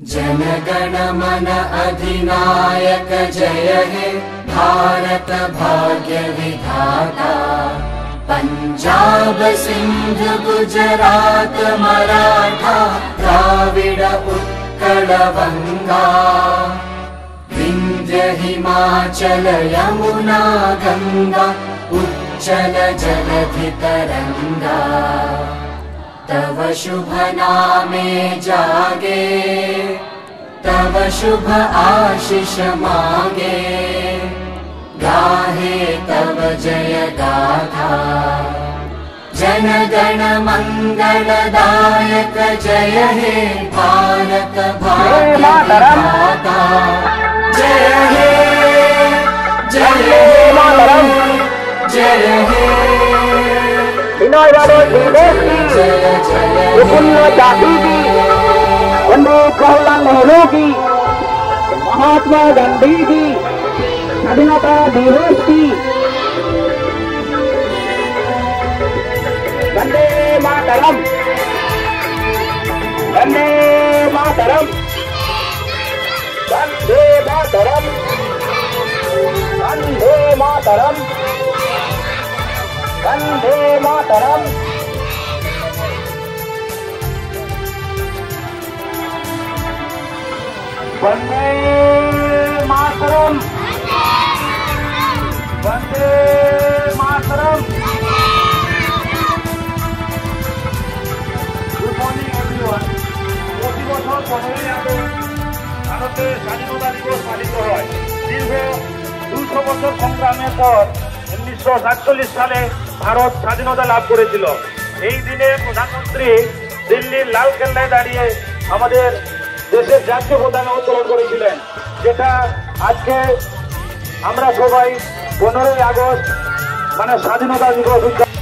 जनगण मन अधिनायक जय हे भारत भाग्य विधाता। पंजाब सिंध गुजरात मराठा द्राविड उत्कल बंगा। विंध्य हिमाचल यमुना गंगा उच्चल जलधि तरंगा। तव शुभ नामे जागे तव शुभ आशीष मांगे। गाहे तव जय गाथा जन गण मंगलदायक जय हे भारत भाग्य विधाता। जय हे जय हे जय हे जवाहरलाल नेहरू की, महात्मा गांधी की स्वाधीनता दिवस की। वंदे मातरम, वंदे मातरम, वंदे मातरम, वंदे मातरम, वंदे मातरम। वंदे मातरम, वंदे मातरम। Good morning everyone. প্রতি বছর 15ই আগস্ট ভারতের স্বাধীনতা দিবস পালিত হয়। দীর্ঘ 200 বছর সংগ্রামের পর 1947 সালে ভারত স্বাধীনতা লাভ করেছিল। এই দিনে প্রধানমন্ত্রী দিল্লির লালকেল্লায় দাঁড়িয়ে আমাদের দেশের জাতীয় পতাকা উত্তোলন করেছিলেন, যেটা আজকে আমরা সবাই 15ই আগস্ট মানে স্বাধীনতা দিবস উদযাপন।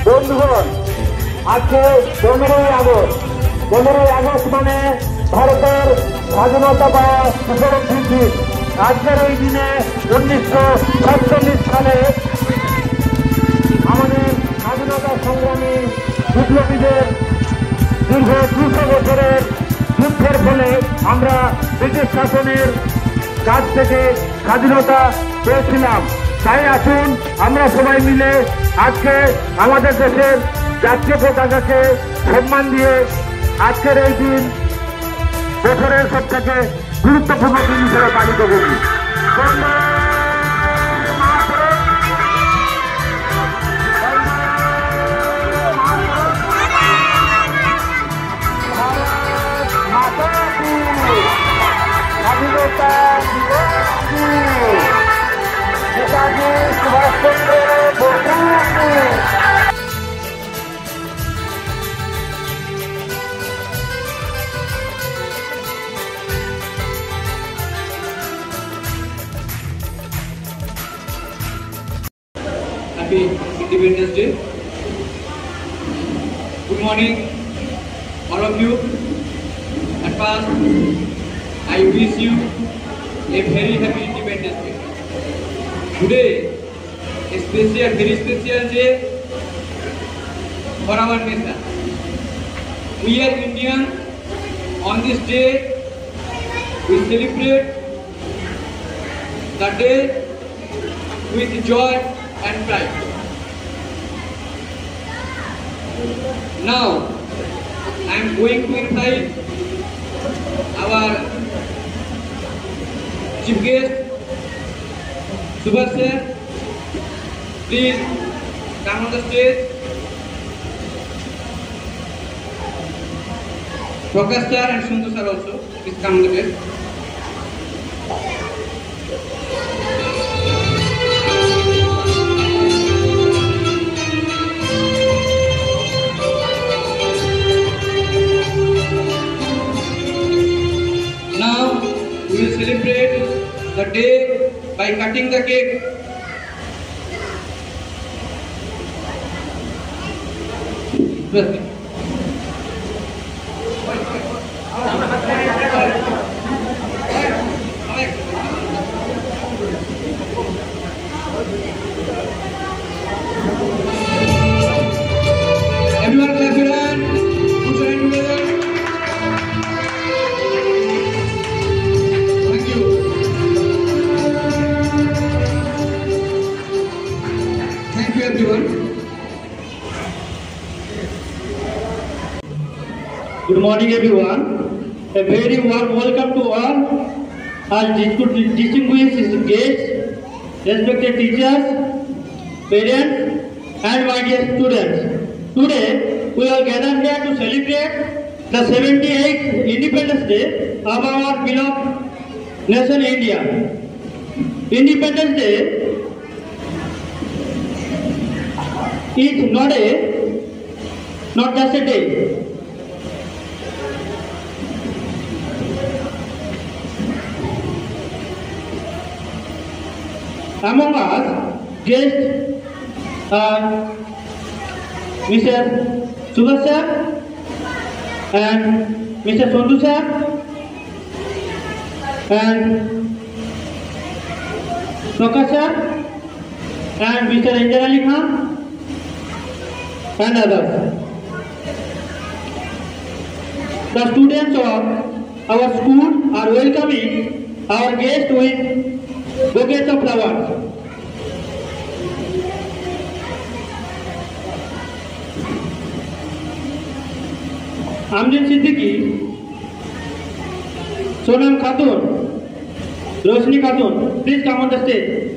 বন্ধুগণ, আজকে 15ই আগস্ট মানে ভারতের স্বাধীনতা পাওয়া উপলব্ধি দিন। আজকের এই দিনে 1947 সালে আমাদের স্বাধীনতা সংগ্রামী বিপ্লবীদের দীর্ঘ 200 বছরের যুদ্ধের ফলে আমরা ব্রিটিশ শাসনের কাছ থেকে স্বাধীনতা পেয়েছিলাম। তাই আসুন আমরা সবাই মিলে আজকে আমাদের দেশের জাতীয় পতাকাকে সম্মান দিয়ে আজকের এই দিন বছরের সবথেকে গুরুত্বপূর্ণ দিন হিসেবে পালিত করি। স্বাধীনতা Netaji Subhash Chandra Basu. Happy Independence Day. Good morning, all of you. first, I wish you a very happy Independence Day. Today, a special, very special day for our nation. We are Indian. On this day, we celebrate the day with joy and pride. Now, I am going to invite our chief guest, Subhash sir. Please come on the stage. Prakash sir and Sundu sir also, please come on the stage. Now we will celebrate the day by cutting the cake. Everyone clap your hand. Put your hand together. Thank you. Thank you, everyone. Good morning, everyone. A very warm welcome to all our distinguished guests, respected teachers, parents, and my dear students. Today, we are gathered here to celebrate the 78th Independence Day of our beloved nation, India. Independence Day is not just a day. Among us, guests are Mr. Subhash sir and Mr. Sondu sir and Prakash sir and Mr. Injar Ali Khan and others. The students of our school are welcoming our guests with bouquets of flowers. Amjad Siddiqui, Sonam Khatun, Roshni Khatun, please come on the stage.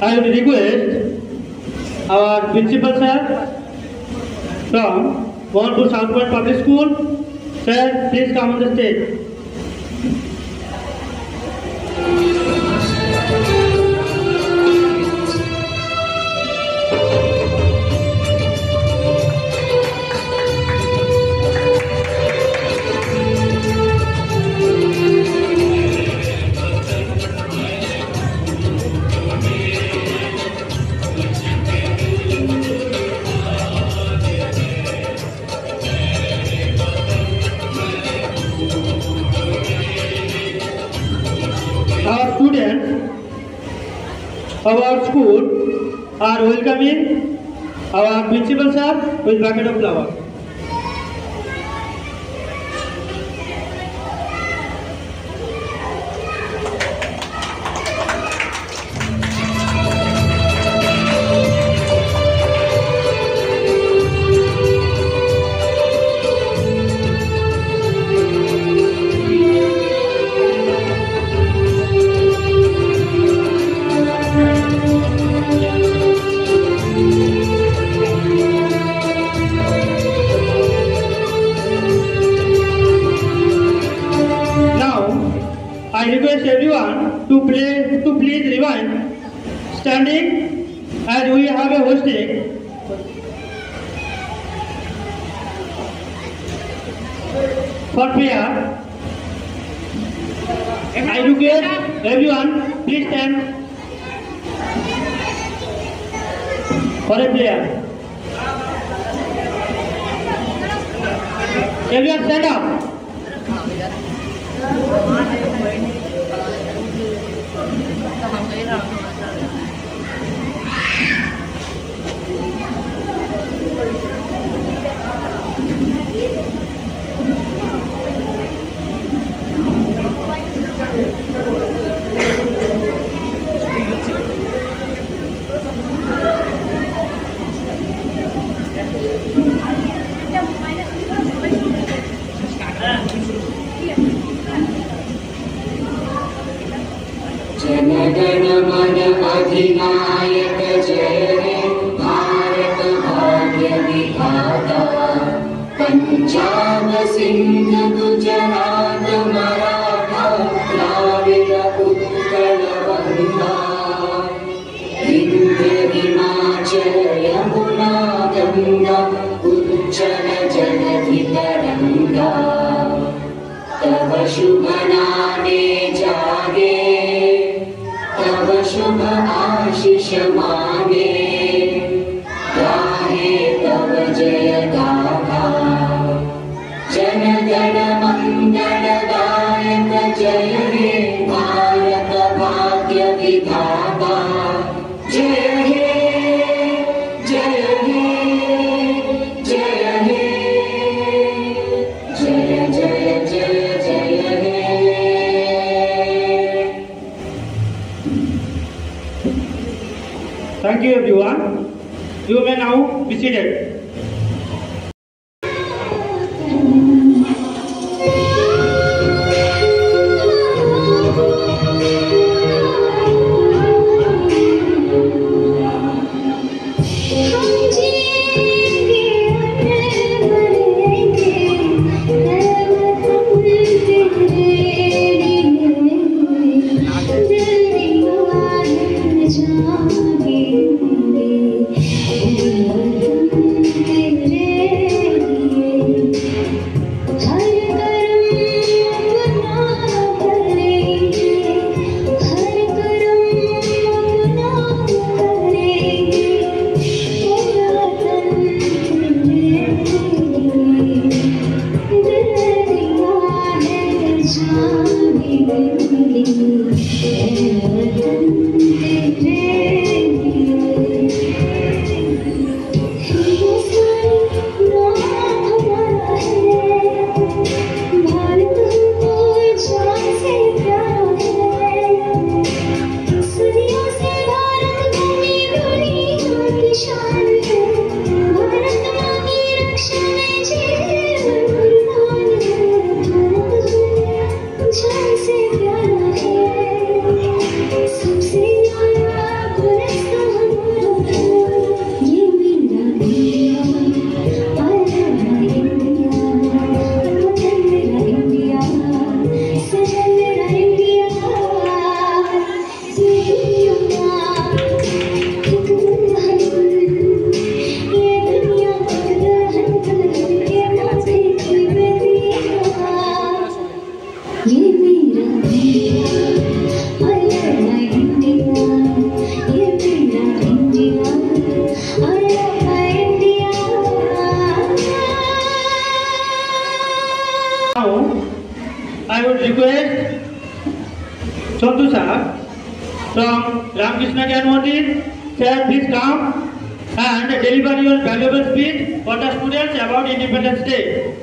I would request our principal sir from Mohanpur South Point Public School. Sir, please come on the stage. Our students of our school are welcoming our principal sir with bucket of flowers. I request everyone to please rewind standing as we have a hosting. For prayer, I request everyone please stand for a prayer. Everyone stand up. जनगण मन अधिनायक जय हे भारत भाग्य विधाता पंजाब सिंध गुजरात मराठा द्राविड़ उत्कल बंगा विंध्य हिमाचल यमुना गंगा उच्चल जलधि तरंगा तव शुभ नामे जागे तव शुभ आशीष मांगे गाहे तव जय गाथा जन गण मंगल दायक जय हे भारत भाग्य विधाता जय हे जय हे जय हे जय जय जय जय हे। Thank you everyone. You may now be seated. जागे Sontu sir from Ramakrishna Gyan Mandir. Sir, please come and deliver your valuable speech for the students about Independence Day.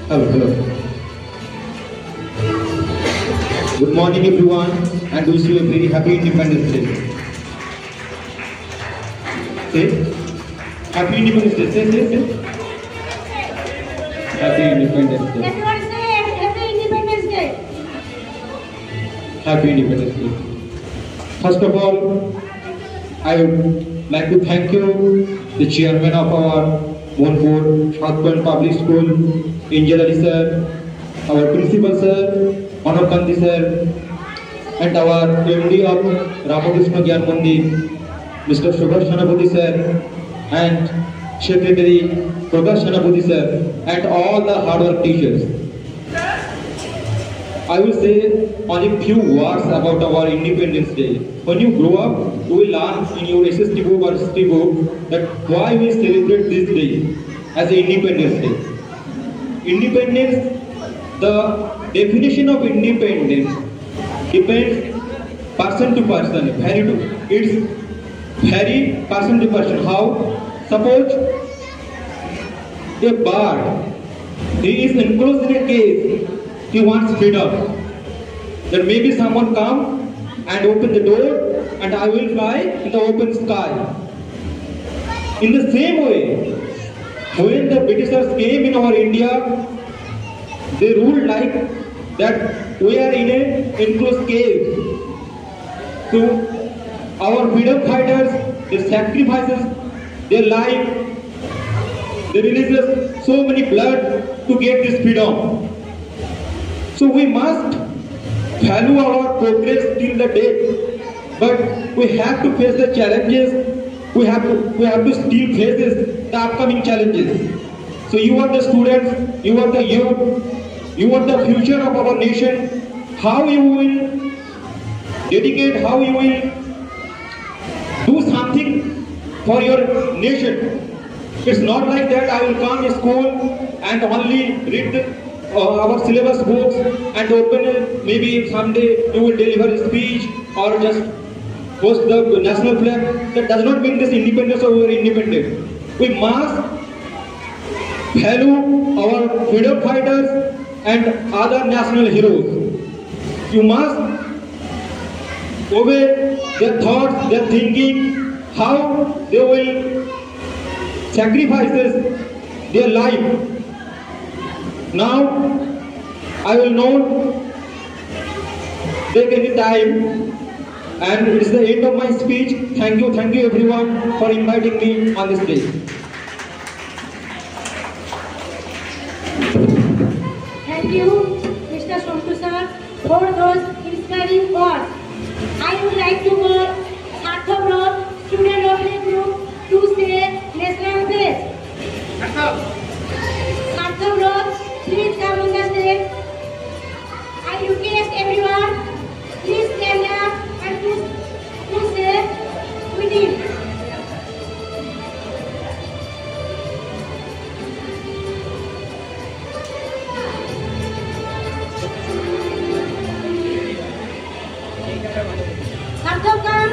Hello. Good morning everyone and wish you a very happy Independence Day. Say, Happy Independence Day. Say. Happy Independence Day. Everyone say Happy Independence Day. Happy Independence Day. First of all, I would like to thank you, the chairman of our Monpur South Point Public School, Engineer sir, our principal sir, Manoj Kanti sir, and our MD of Ramakrishna Gyan Mandir, Mr. Subhash Chanapati sir, and Secretary Prakash Chanapati sir, and all the hardwork teachers. I will say only few words about our Independence Day. When you grow up, you will learn in your SST book or history book that why we celebrate this day as Independence Day. Independence, the definition of independence depends person to person. It's very person to person. How? Suppose a bird, he is enclosed in a cage. He wants freedom. Then maybe someone come and open the door and I will fly in the open sky. In the same way, when the Britishers came in our India, they ruled like that we are in an enclosed cave. So our freedom fighters, they sacrifices their life, they releases so many blood to get this freedom. So we must value our progress till the death, but we have to face the challenges. We have to still face the upcoming challenges. So you are the students, you are the youth, you are the future of our nation. How you will dedicate, how you will do something for your nation. It's not like that I will come to school and only read our syllabus books and open maybe someday you will deliver a speech or just post the national flag. That does not mean this independence or we are independent. We must value our freedom fighters and other national heroes. You must obey their thoughts, their thinking, how they will sacrifices their life. Now, I will not take any time and it is the end of my speech. Thank you everyone for inviting me on this day. Thank you, Mr. Sontu sir, for those inspiring words. I would like to call Sarthak Rock, student of the group, to say national anthem. Sarthak Rock, please come on the stage. I request everyone, please stand up and to say with him. Sarthak, come.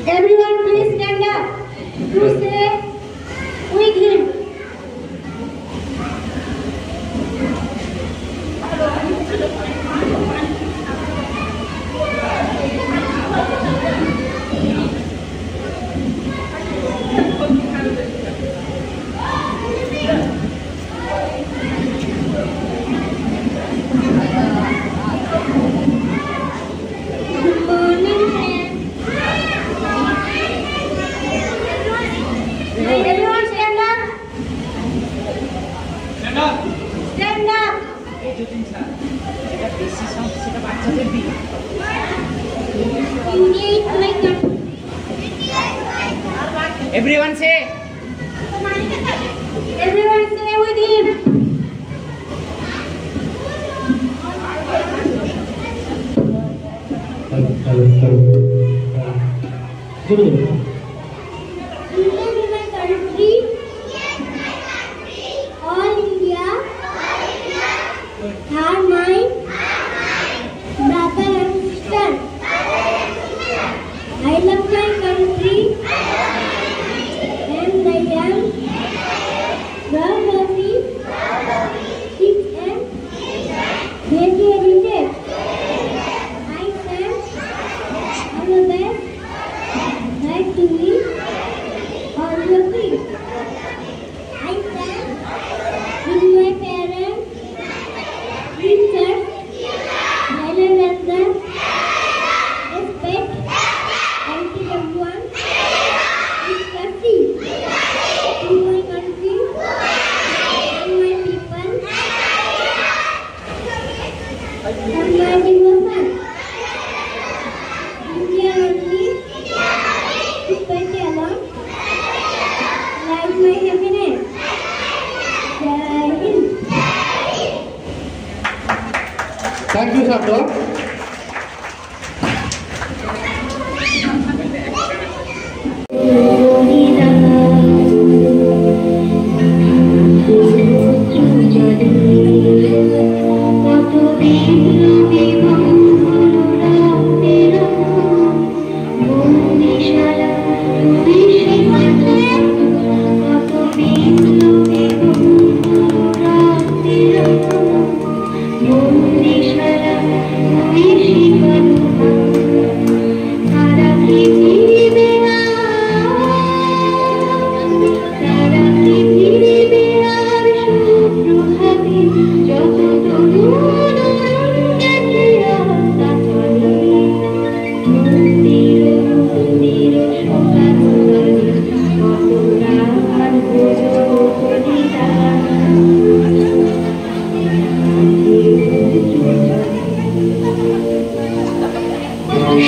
Everyone please stand up to say with him. Everyone say. Everyone say with him. Indian is my country. All India are my brother and sister. I love my country and I am proud of it. It and very educated. I stand on the best right to live on the feet. I stand with my parents, teachers, brothers and sisters, respect everyone, with courtesy to my country and my people and my devotion. India only to pay alone lies my happiness. Jai Hind. Thank you, Sabdo.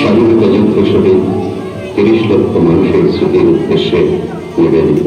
স্বাধীনতা যুদ্ধ শহীদ ৩০ লক্ষ মানুষের স্মৃতির উদ্দেশ্যে নিবেদিত।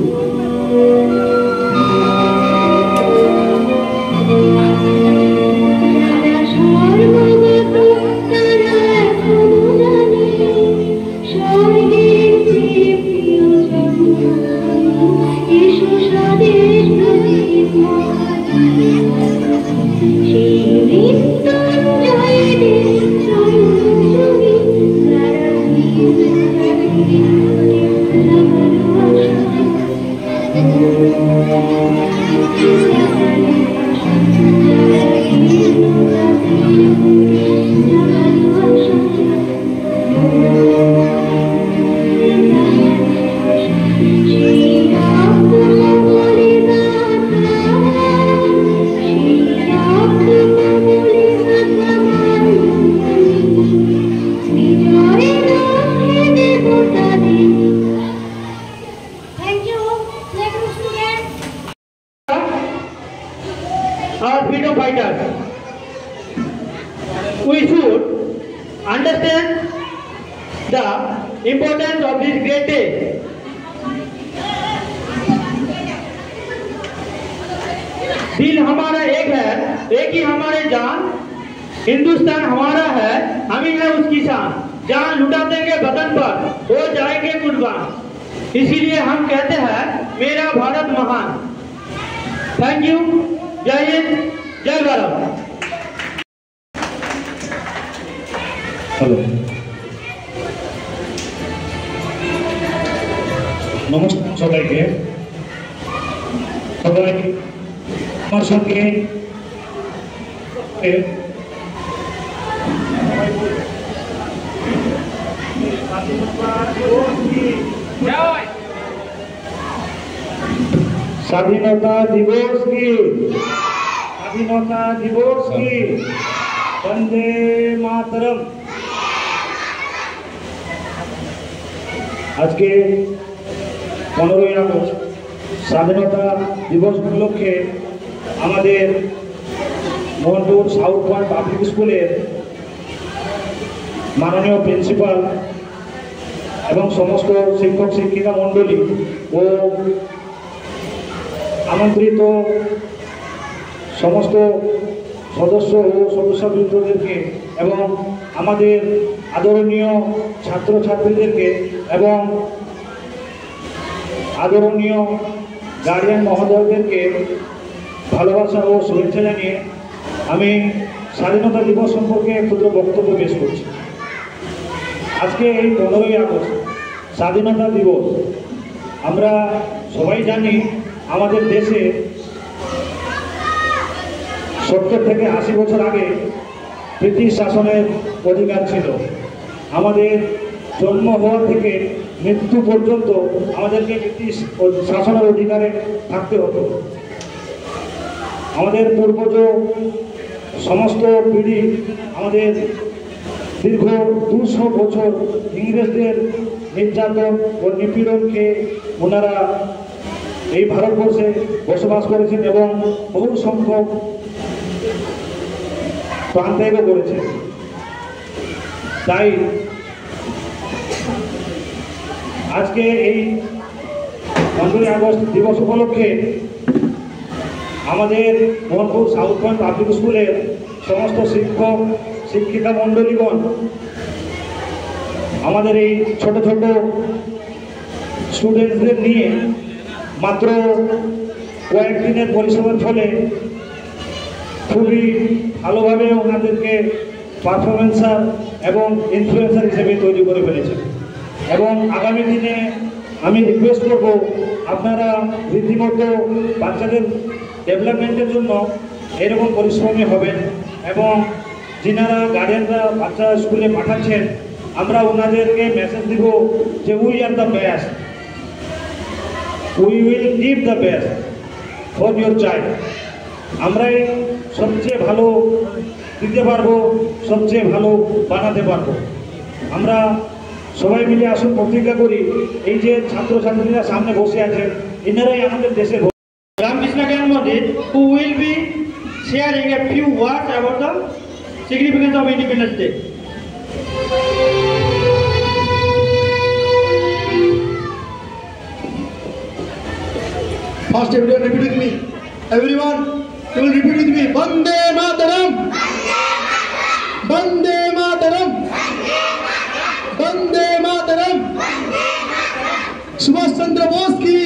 Our freedom fighters, we should understand the importance of this great day. दिल हमारा एक है, एक ही हमारे जान, हिंदुस्तान हमारा है, हम ही है उसकी शान, जान लुटा देंगे वतन पर, हो जाएंगे कुर्बान, इसीलिए हम कहते हैं मेरा भारत महान। Thank you. जय हिंद, जय भारत। हेलो, नमस्कार सबाइके। सबाई আমার সঙ্গে স্বাধীনতা দিবস কি, স্বাধীনতা দিবস কি, বন্দে মাতরম। আজকে 15ই আগস্ট স্বাধীনতা দিবস উপলক্ষে আমাদের মোহনপুর সাউথ পয়েন্ট পাবলিক স্কুলের মাননীয় প্রিন্সিপাল এবং সমস্ত শিক্ষক শিক্ষিকা মণ্ডলী ও আমন্ত্রিত সমস্ত সদস্য ও সদস্যবৃন্দদেরকে এবং আমাদের আদরণীয় ছাত্রছাত্রীদেরকে এবং আদরণীয় গার্ডিয়ান মহোদয়দেরকে ভালোবাসা ও শুভেচ্ছা জানিয়ে আমি স্বাধীনতা দিবস সম্পর্কে ক্ষুদ্র বক্তব্য পেশ করছি। আজকে এই 15ই আগস্ট স্বাধীনতা দিবস। আমরা সবাই জানি আমাদের দেশে 70 থেকে 80 বছর আগে ব্রিটিশ শাসনের অধিকার ছিল। আমাদের জন্ম হওয়া থেকে মৃত্যু পর্যন্ত আমাদেরকে ব্রিটিশ শাসনের অধিকারে থাকতে হতো। আমাদের পূর্বজ সমস্ত পিঢ়ি আমাদের দীর্ঘ 200 বছর ইংরেজদের নির্যাতন ও নিপীড়নকে ওনারা এই ভারতবর্ষে বসবাস করেছেন এবং বহু সংখ্যক প্রাণত্যাগও করেছেন। তাই আজকে এই 15ই আগস্ট দিবস উপলক্ষে আমাদের মোহনপুর সাউথ পয়েন্ট পাবলিক স্কুলের সমস্ত শিক্ষক শিক্ষিকা মণ্ডলীগণ আমাদের এই ছোট ছোট স্টুডেন্টসদের নিয়ে মাত্র কয়েকদিনের পরিশ্রমের ফলে খুবই ভালোভাবে ওনাদেরকে পারফরমেন্সার এবং ইনফ্লুয়েন্সার হিসেবে তৈরি করে ফেলেছে। এবং আগামী দিনে আমি রিকোয়েস্ট করব আপনারা রীতিমতো বাচ্চাদের ডেভেলপমেন্টের জন্য এরকম পরিশ্রমী হবেন এবং যিনারা গার্ডিয়ানরা বাচ্চা স্কুলে পাঠাচ্ছেন আমরা ওনাদেরকে মেসেজ দিব যে we are the best, we will give the best for your child. আমরাই সবচেয়ে ভালো দিতে পারবো, সবচেয়ে ভালো বানাতে পারবো। আমরা সবাই মিলে আসুন প্রতিজ্ঞা করি এই যে ছাত্রছাত্রীরা সামনে বসে আছে এনারাই আমাদের দেশের Ramakrishna Gyan Mandit, who will be sharing a few words about the significance of Independence Day. First, everyone repeat with me. Everyone, you will repeat with me. Vande Mataram. Vande Mataram. Vande Mataram. Subhash Chandra Bose की,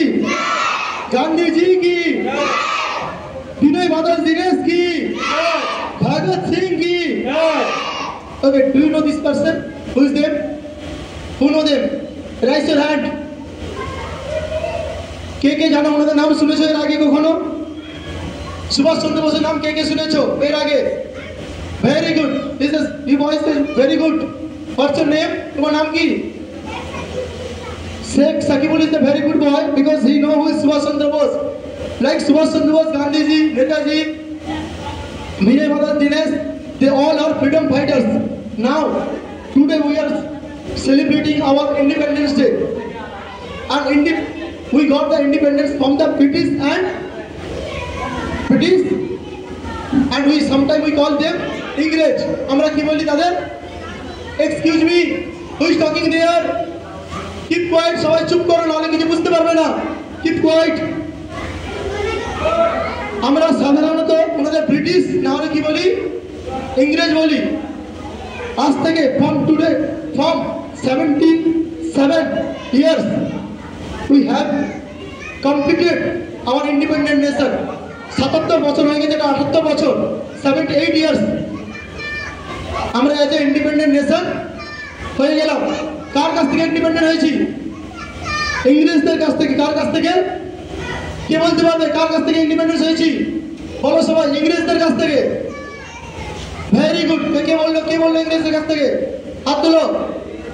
गांधी जी की, विनय बादल दिनेश की, भगत सिंह की. Okay, do you know this person? Who is them? Who know them? Raise your hand. কে জানো ওনাদের নাম শুনেছো এর আগে কখনো? সুভাষ চন্দ্র বোসের নাম কে শুনেছো এর আগে? Very good, this is you boys very good. What's your name? তোমার নাম কি? Sheikh Sakibul is a very good boy because he knows who is Subhash Chandra Bose. Like Subhash Chandra Bose, Gandhi ji, Netaji, Vinay Badal Dinesh, they all are freedom fighters. Now, today we are celebrating our Independence Day. And we got the independence from the British and we sometimes we call them English. Amra ki boli tader? Excuse me, who is talking there? Keep quiet, সবাই চুপ করো নাহলে কিছু বুঝতে পারবে না। Keep quiet. আমরা সাধারণত ওনাদের ব্রিটিশ না হলে কি বলি? ইংরেজ বলি। আজ থেকে from 77 years we have completed our independent nation. 77 বছর হয়ে গেছে, 78 বছর, 78 years আমরা এজ এ ইন্ডিপেন্ডেন্ট নেশন হয়ে গেলাম। কার কাছ থেকে ইন্ডিপেন্ডেন্ট হয়েছি? ইংরেজদের কাছ থেকে। কার কাছ থেকে? কে বলতে পারবে কার কাছ থেকে ইন্ডিপেন্ডেন্স হয়েছি? বলো সবাই, ইংরেজদের কাছ থেকে। Very good. কে বললো ইংরেজদের কাছ থেকে? হাত তুলো।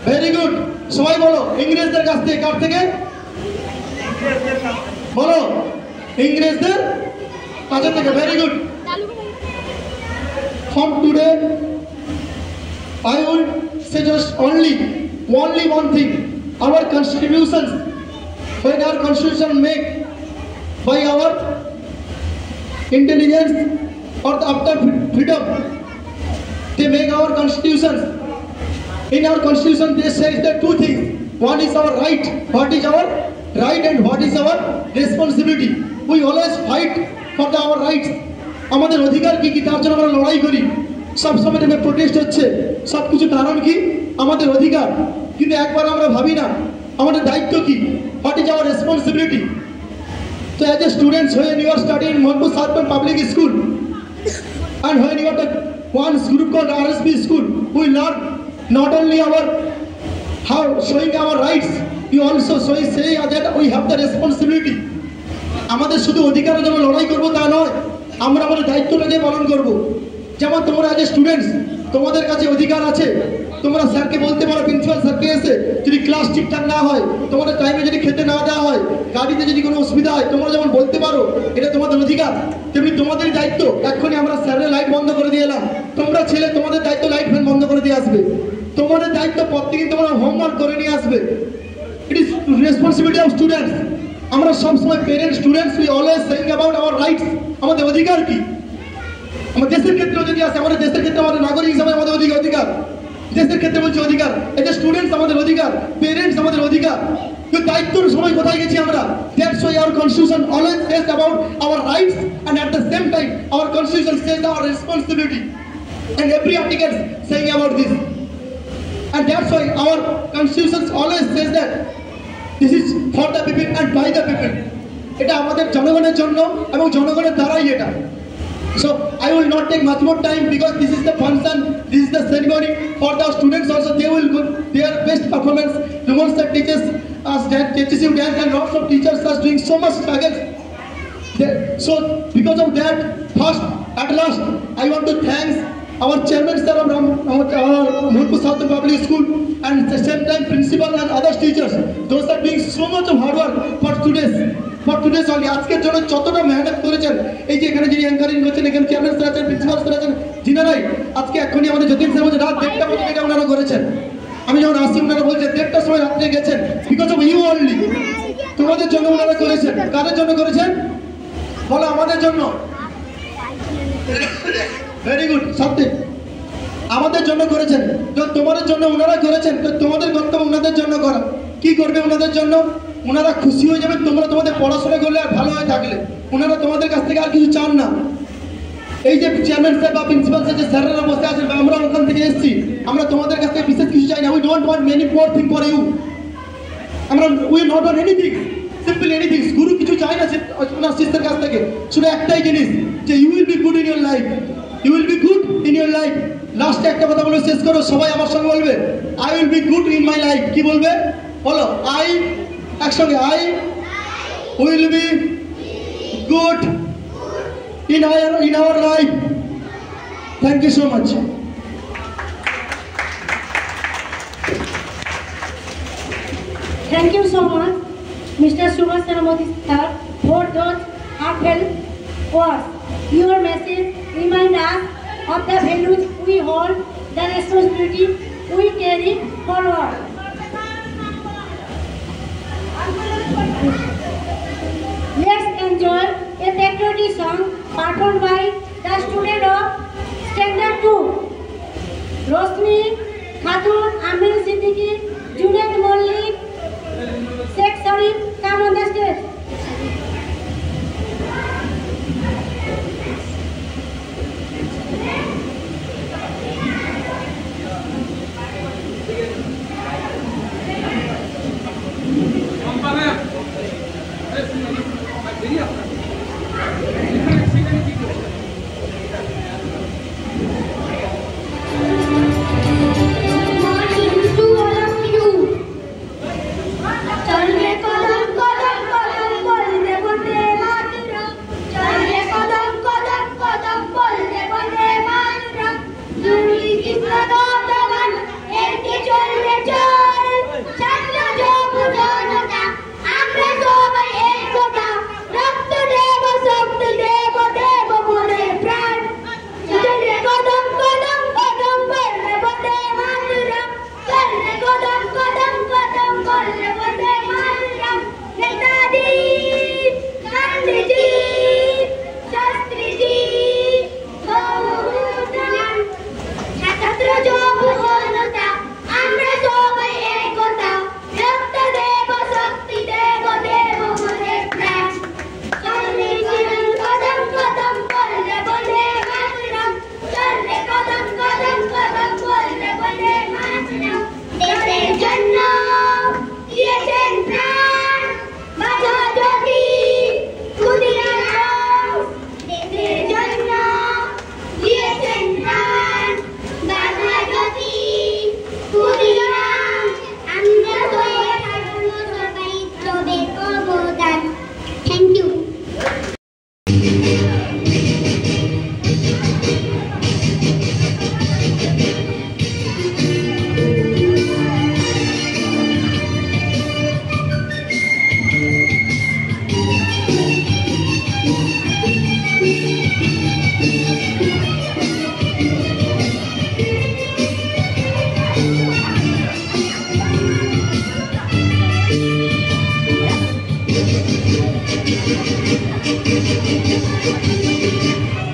ভেরি গুড, সবাই বলো ইংরেজদের কাছ থেকে। কার থেকে? বলো ইংরেজদের কাছ থেকে। Very good. From today I will say just only one thing. Our constitutions, when our constitution made by our intelligence or after freedom, they make our constitutions. In our constitution they say the two things. One is our right. What is our right and what is our responsibility? We always fight for our rights. আমাদের অধিকার কি কি তার জন্য আমরা লড়াই করি। সব সময় দেখে প্রোটেস্ট হচ্ছে, সব কিছু কারণ কি আমাদের অধিকার, কিন্তু একবার আমরা ভাবি না আমাদের দায়িত্ব কি, what is our responsibility. So as a students, when you are studying in Mohanpur Sarpan Public School and when you are the one group called RSP School, we learn not only our how showing our rights, you also say that we have the responsibility. আমাদের শুধু অধিকারের জন্য লড়াই করব তা নয়, আমরা আমাদের দায়িত্বটা দিয়ে পালন করব। যেমন তোমরা এজ এ স্টুডেন্টস, তোমাদের কাছে অধিকার আছে, তোমরা স্যারকে বলতে পারো, প্রিন্সিপাল স্যারকে এসে যদি ক্লাস ঠিকঠাক না হয়, তোমাদের টাইমে যদি খেতে না দেওয়া হয়, গাড়িতে যদি কোনো অসুবিধা হয়, তোমরা যেমন বলতে পারো এটা তোমাদের অধিকার, তেমনি তোমাদের দায়িত্ব। এক্ষুনি আমরা স্যারের লাইট বন্ধ করে দিয়ে এলাম, তোমরা ছেলে তোমাদের দায়িত্ব লাইট ফ্যান বন্ধ করে দিয়ে আসবে। তোমাদের দায়িত্ব প্রত্যেকদিন তোমরা হোমওয়ার্ক করে নিয়ে আসবে। It is responsibility of students. আমরা সবসময় parents students we always saying about our rights, আমাদের অধিকার কি। আমার দেশের ক্ষেত্রে যদি আসে, আমাদের দেশের ক্ষেত্রে আমাদের নাগরিক হিসাবে আমাদের অধিকার, দেশের ক্ষেত্রে বলছে অধিকার, এজ এ স্টুডেন্টস আমাদের অধিকার, পেরেন্টস আমাদের অধিকার। কিন্তু দায়িত্বর সময় কোথায় গেছি আমরা? That's why our constitution always says about our rights and at the same time our constitution says our responsibility and every article saying about this. And that's why our constitution always says that this is for the people and by the people. এটা আমাদের জনগণের জন্য এবং জনগণের দ্বারাই এটা। So I will not take much more time because this is the function, this is the ceremony. For the students also, they will give their best performance. The ones that teaches us teaches you dance, and lots of teachers are doing so much struggle. So because of that, first at last I want to thank our chairman sir of our Mohanpur South Public School, and at the same time principal and other teachers. Those are doing so much of hard work for today's only. আজকের জন্য যতটা মেহনত করেছেন, এই যে এখানে যিনি anchoring করছেন, এখানে চেয়ারম্যান স্যার আছেন, প্রিন্সিপাল স্যার আছেন, যিনারাই আজকে এখনই আমাদের যতীন স্যার বলছে রাত 1:30 পর্যন্ত এটা ওনারা করেছেন। আমি যখন আসি ওনারা বলছে 1:30টার সময় রাত্রে গেছেন, বিকজ অফ ইউ অনলি। তোমাদের জন্য ওনারা করেছেন। কাদের জন্য করেছেন বলো? আমাদের জন্য। ভেরি গুড, সত্যি আমাদের জন্য করেছেন। তো তোমাদের জন্য ওনারা করেছেন, তো তোমাদের কর্তব্য ওনাদের জন্য করা। কি করবে ওনাদের জন্য? ওনারা খুশি হয়ে যাবে তোমরা তোমাদের পড়াশোনা করলে আর ভালো হয়ে থাকলে। ওনারা তোমাদের কাছ থেকে আর কিছু চান না। এই যে চেয়ারম্যান স্যার বা প্রিন্সিপাল স্যার যে স্যারেরা বসে আছেন, আমরা ওখান থেকে এসেছি, আমরা তোমাদের কাছ থেকে বিশেষ কিছু চাই না। We don't want many more thing for you. আমরা we not want anything, simple anything. গুরু কিছু চাই না ওনার শিষ্যের কাছ থেকে, শুধু একটাই জিনিস যে you will be good in your life, you will be good in your life. লাস্টে একটা কথা বলে শেষ করো, সবাই আমার সঙ্গে বলবে I will be good in my life. কি বলবে বলো? আই, একসঙ্গে, I will be good in our life. Thank you so much. Thank you so much, Mr. Subhash Chandra Bose sir, for those heartfelt words. Your message reminds us of the values we hold, the responsibility we carry forward. Let's enjoy a patriotic song performed by the student of Standard 2. Rosmi Khatun, Amir Siddiqui, Junaid Mollik, Sheikh Sharif, come on the stage.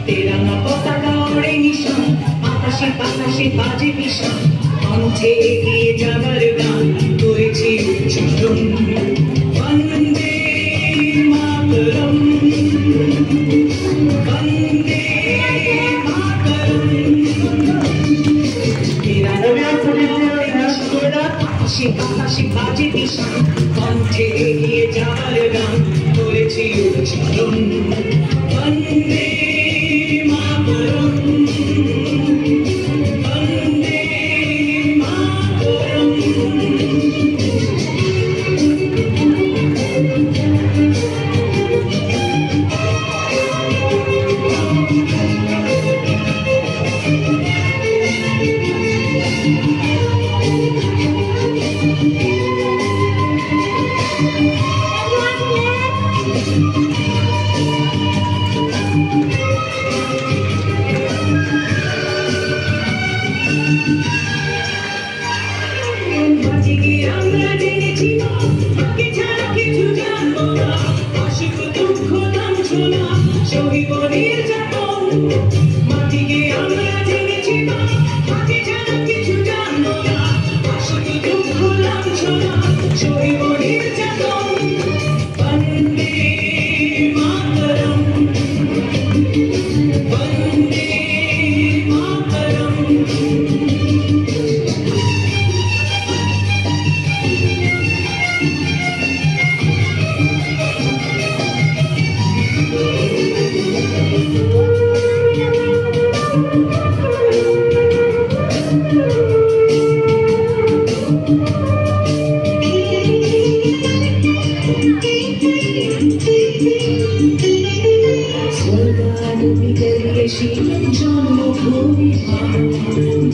Tiranga পতাকা ওড়ে নিশান আকাশে বাতাসে বাজে ভীষণ কণ্ঠে এগিয়ে যাবার গান করেছি উচ্চারণ বন্দে মাতরম বন্দে মাতরম আকাশে বাতাসে বাজে ভীষণ কণ্ঠে এগিয়ে যাবার গান করেছি উচ্চারণ বন্দে মাতরম বন্দে মাতরম আমরা জেনেছি আগে ছাড়া কিছু জানবো না অসুখ দুঃখ লাঞ্ছনা সহিব নির্যাতন মাটিকে আমরা জেনেছি আগে ছাড়া কিছু জানবো না অসুখ দুঃখ লাঞ্ছনা সহিব নির্যাতন বন্দে মাতরম বন্দে মাতরম জন্মভূমি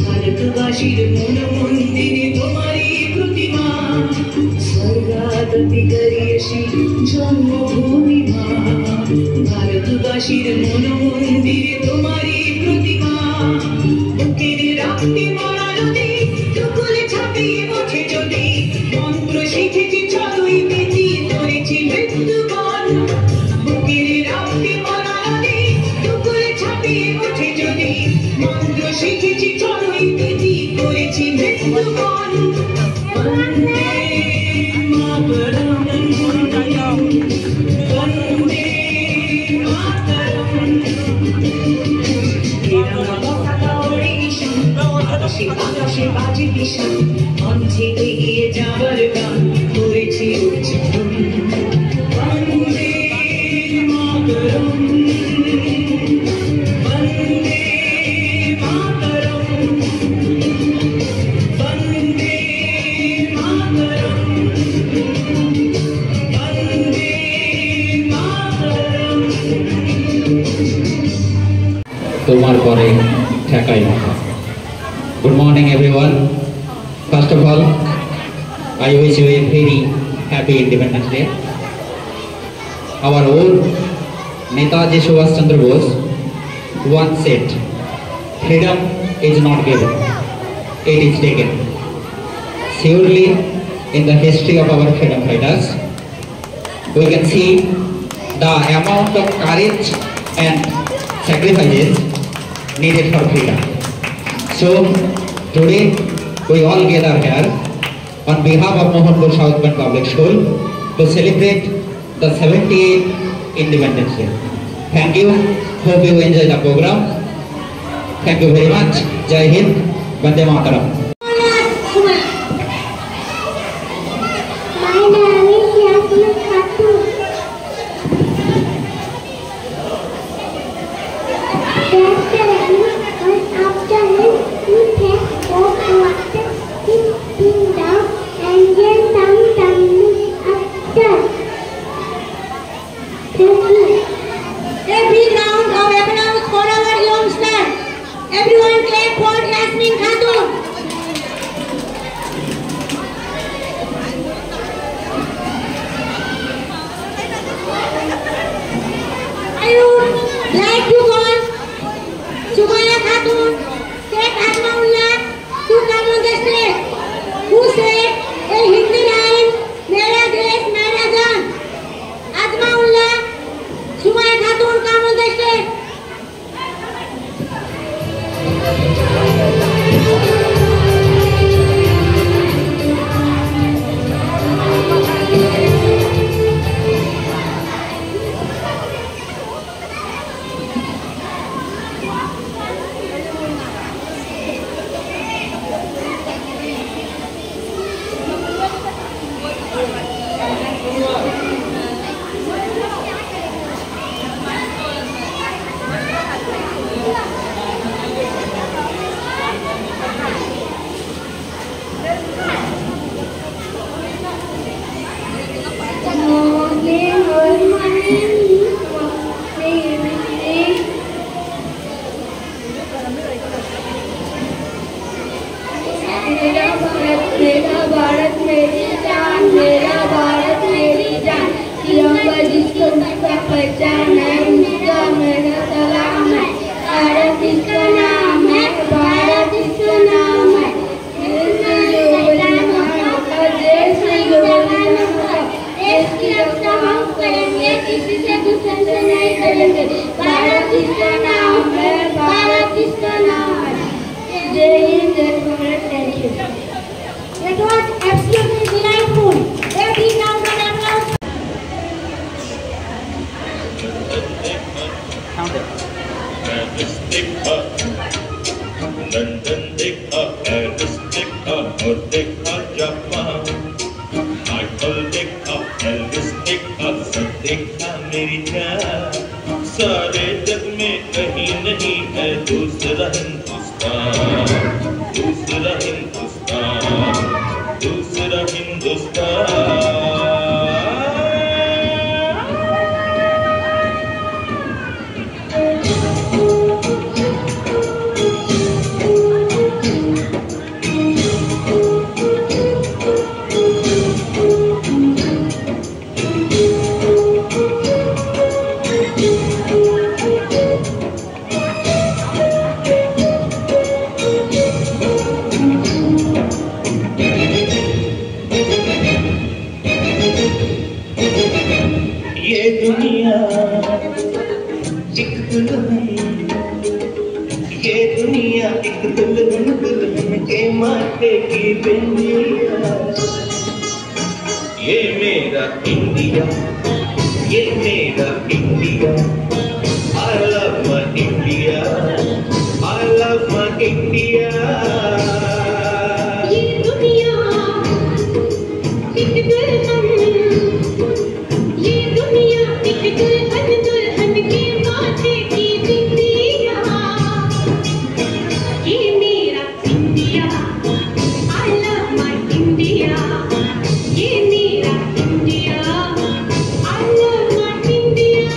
ভারতবাসীর মন মন্দিরে তোমারই প্রতিমা স্বর্গাদপি করিয়েছি জন্মভূমি ভারতবাসীর মন মন্দিরে তোমারই প্রতিমা বুকের রাখতে মরা নদী টুকুলে ছাপিয়ে ওঠে যদি মন্ত্র শিখেছি চলই বেটি করেছি মৃত্যুবরণ বুকের রাখতে মরা নদী টুকুলে ছাপিয়ে ওঠে যদি মন্ত্র শিখেছি চলই বেটি করেছি মৃত্যুবরণ বন্দে মাতরম বন্দে মাতরম তেরাঙ্গা পতাকা ওড়ে নিশান আকাশে বাতাসে বাজে ভীষণ কণ্ঠে এগিয়ে যাবার গান করেছি উচ্চারণ বন্দে মাতরম বন্দে মাতরম বন্দে মাতরম বন্দে মাতরম তোমার পরে ঠেকাই মাথা। Good morning everyone. First of all, I wish you a very happy Independence Day. Our own Netaji Subhash Chandra Bose once said, freedom is not given, it is taken. Surely in the history of our freedom fighters, we can see the amount of courage and sacrifices needed for freedom. So today we all gather here on behalf of Mohanpur South Bend Public School to celebrate the 78th Independence Day. Thank you. Hope you enjoy the program. Thank you very much. Jai Hind. Vande Mataram. My name is Yasmin Khatun. A big round of applause for our youngster. Everyone clap for Yasmin Khatun. मेरी जान, सारे जग में कहीं नहीं है दूसरा हिंदुस्तान, दूसरा हिंदुस्तान, दूसरा हिंदुस्तान। ये दुनिया एक दुल्हन, ये दुनिया एक दुल्हन, दुल्हन के माथे की बिंदिया। ये मेरा इंडिया, ये मेरा India. I love my India, I love my India। ये दुनिया एक दुल्हन, ये दुनिया एक दुल्हन, दुल्हन के माथे की बिंदिया। ये मेरा India, I love my India। ये मेरा India, I love my India।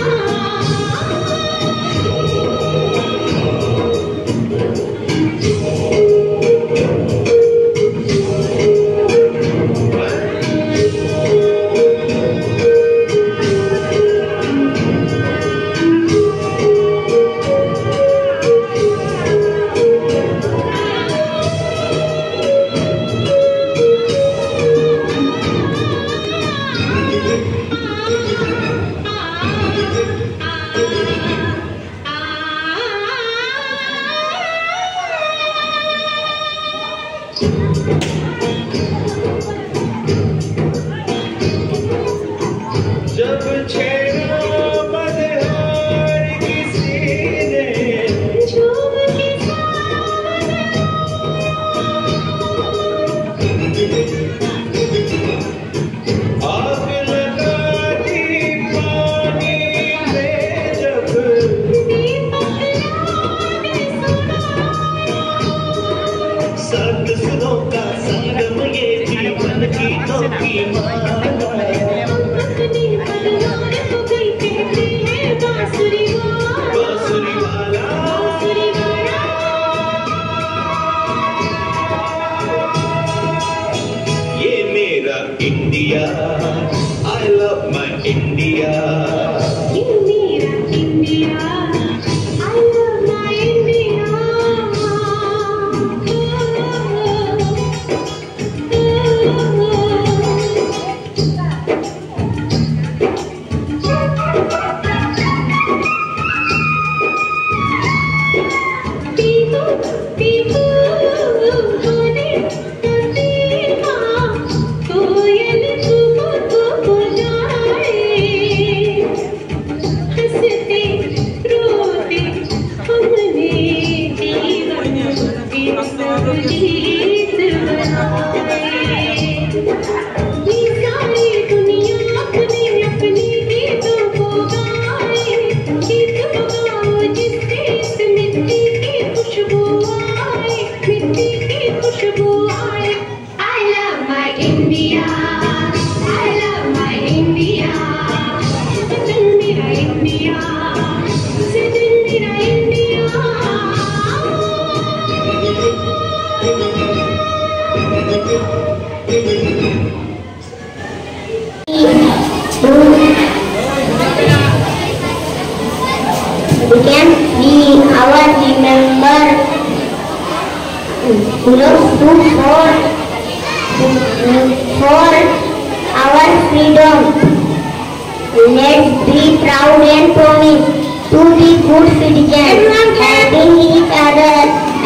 जब छेड़ा मदहार किसी ने, झूम के आग लगा दी पानी में जब, सात सुरों का संगम ये जीवन गीतों की माला। बांसुरी वाला, ये मेरा India, I love my India। ये मेरा India, I love my India। We can see our remember heroes for our freedom. Let's be proud and promise to be good citizens, helping each other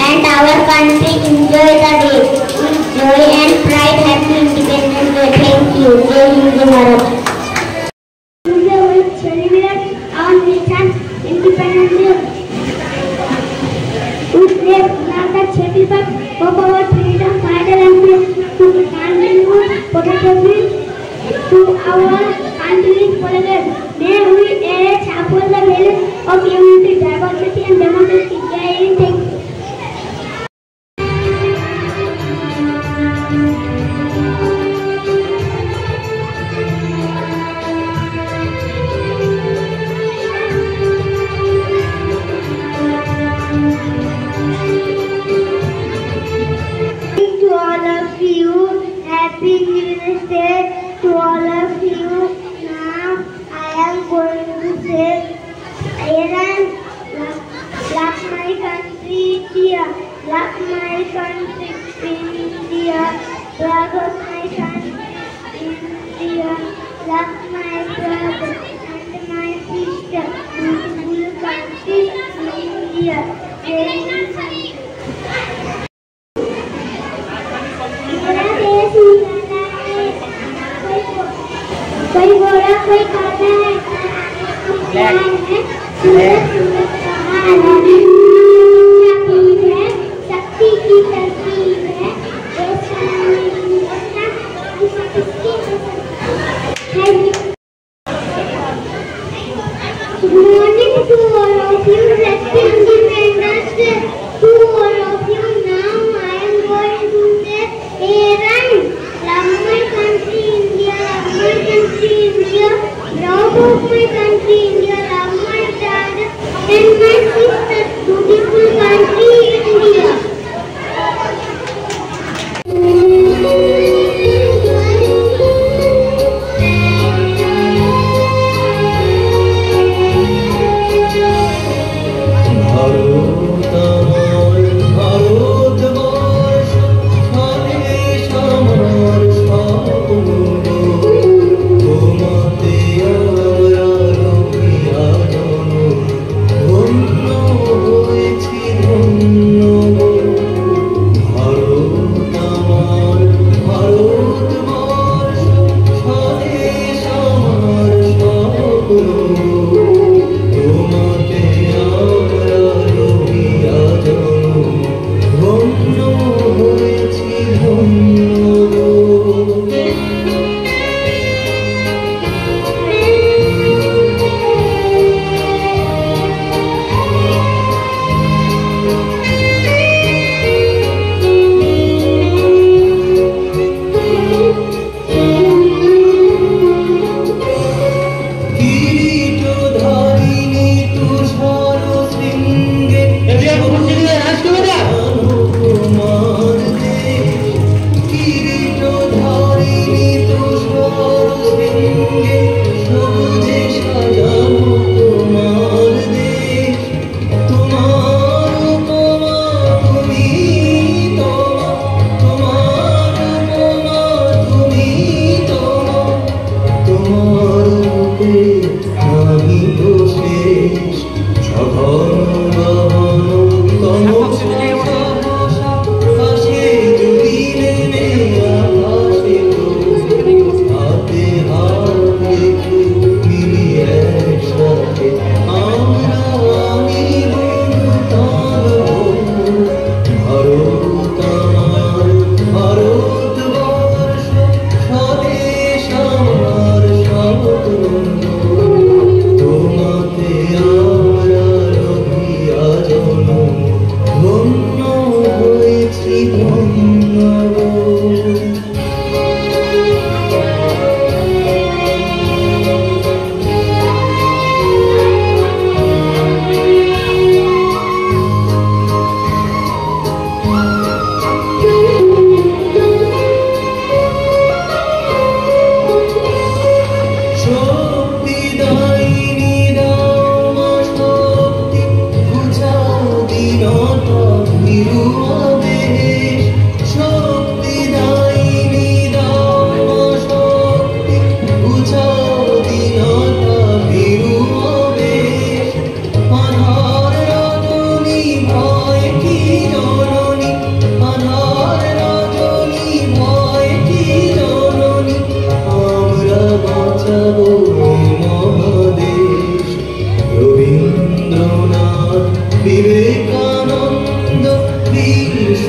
and our country enjoy the day with joy and pride. Happy Independence Day. Thank you. Jai Hind, Jai Bharat. Today we celebrate our nation's Independence Day. We pray for the sacrifice of our freedom fighters and to continue protectively to our our country's progress. May we support the values of unity, diversity, and democracy. Thank you. To all of you, Happy New Year to all of you. Now I am going to say, Iran, love my country, India, love my country, India, love of my country, India, love my brother and my sister, beautiful country, India, very country. कोई गोरा कोई काला है शक्ति की तरकीब है Good morning to all of you. Happy Independence Day to all of you. Now I am going to say Iran, love my country India, love my country India, proud of my country India, love my dad and my sister, beautiful country India.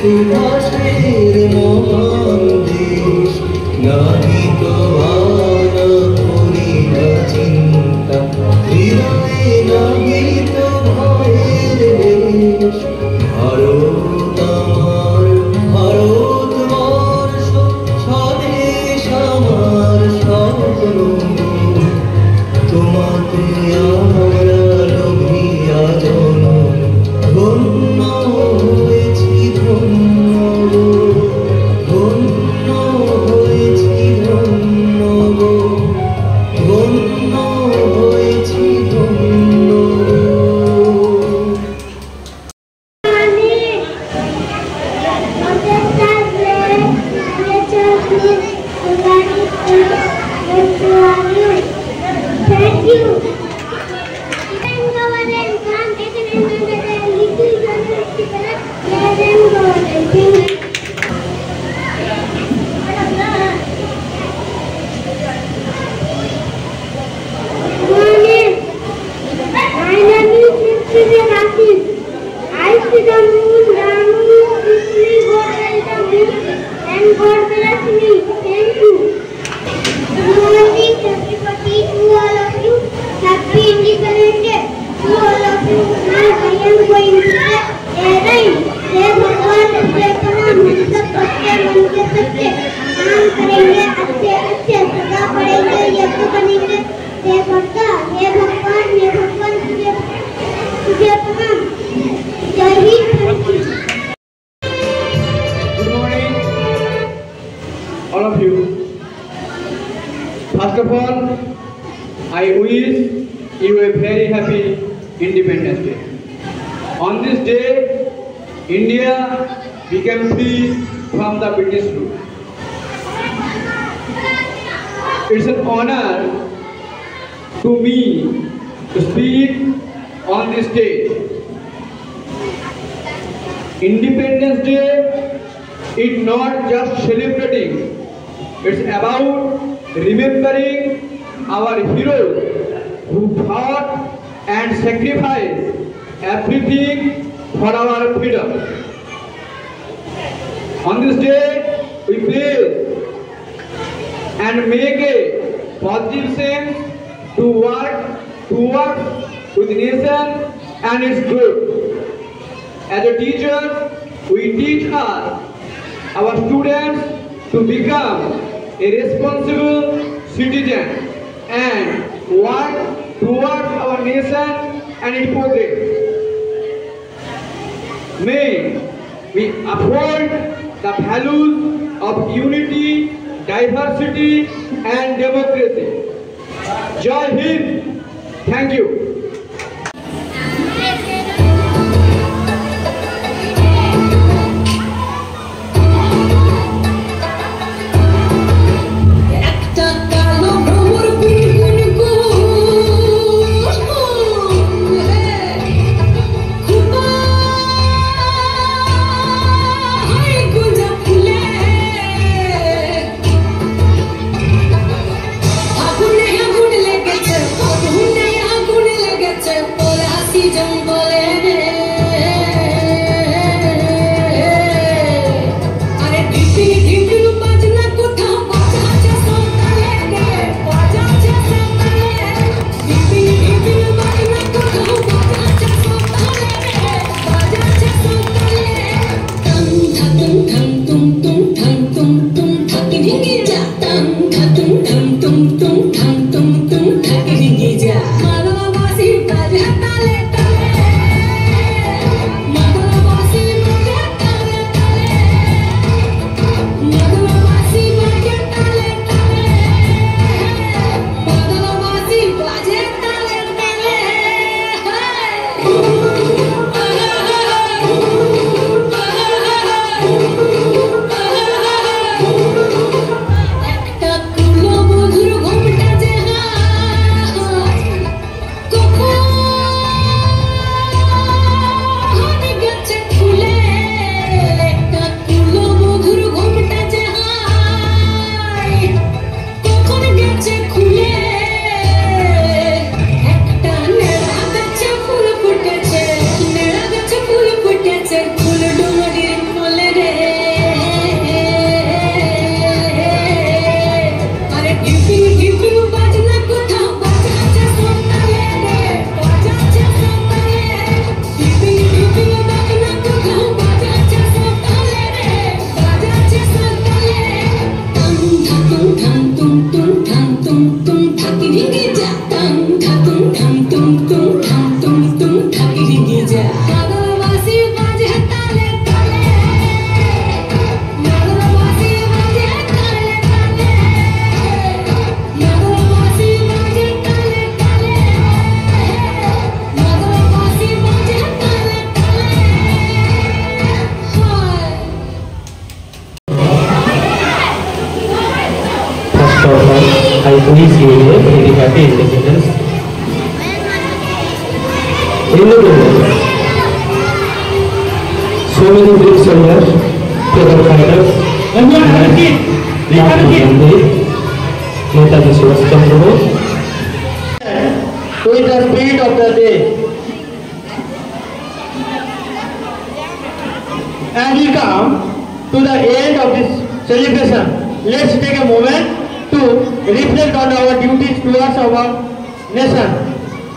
सुभाषेर महान देश नारी तो आना all, I wish you a very happy Independence Day. On this day, India became free from the British rule. It's an honor to me to speak on this stage. Independence Day is not just celebrating, it's about remembering our heroes who fought and sacrificed everything for our freedom. On this day, we praise and make a positive sense to work with the nation and its growth. As a teacher, we teach our students to become a responsible citizen and work towards our nation and its progress. May we uphold the values of unity, diversity and democracy. Jai Hind. Thank you. I wish you a very happy Independence. Independence. So many great soldiers, freedom fighters, Mahatma Gandhi, Netaji Subhash Chandra Bose. With the spirit of the day, as we come to the end of this celebration, let's take a moment to reflect on our duties towards our nation.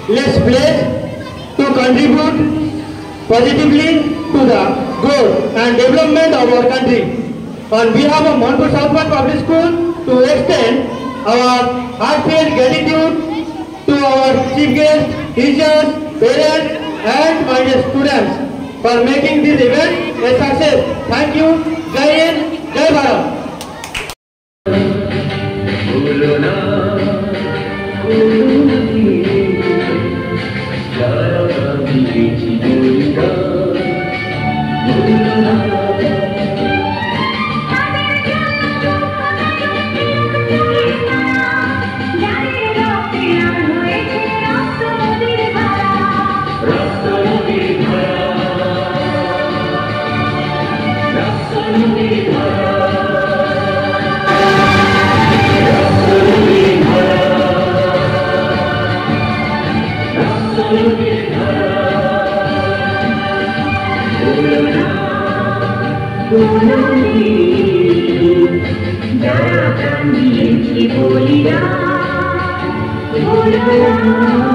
Let's pledge to contribute positively to the growth and development of our country. On behalf of Monpur Southward Public School, to extend our heartfelt gratitude to our chief guests, teachers, parents and my dear students for making this event a success. Thank you. Jai Hind, Jai Bharat. বলো যারা প্রাণ দিয়েছি বলিরা বলো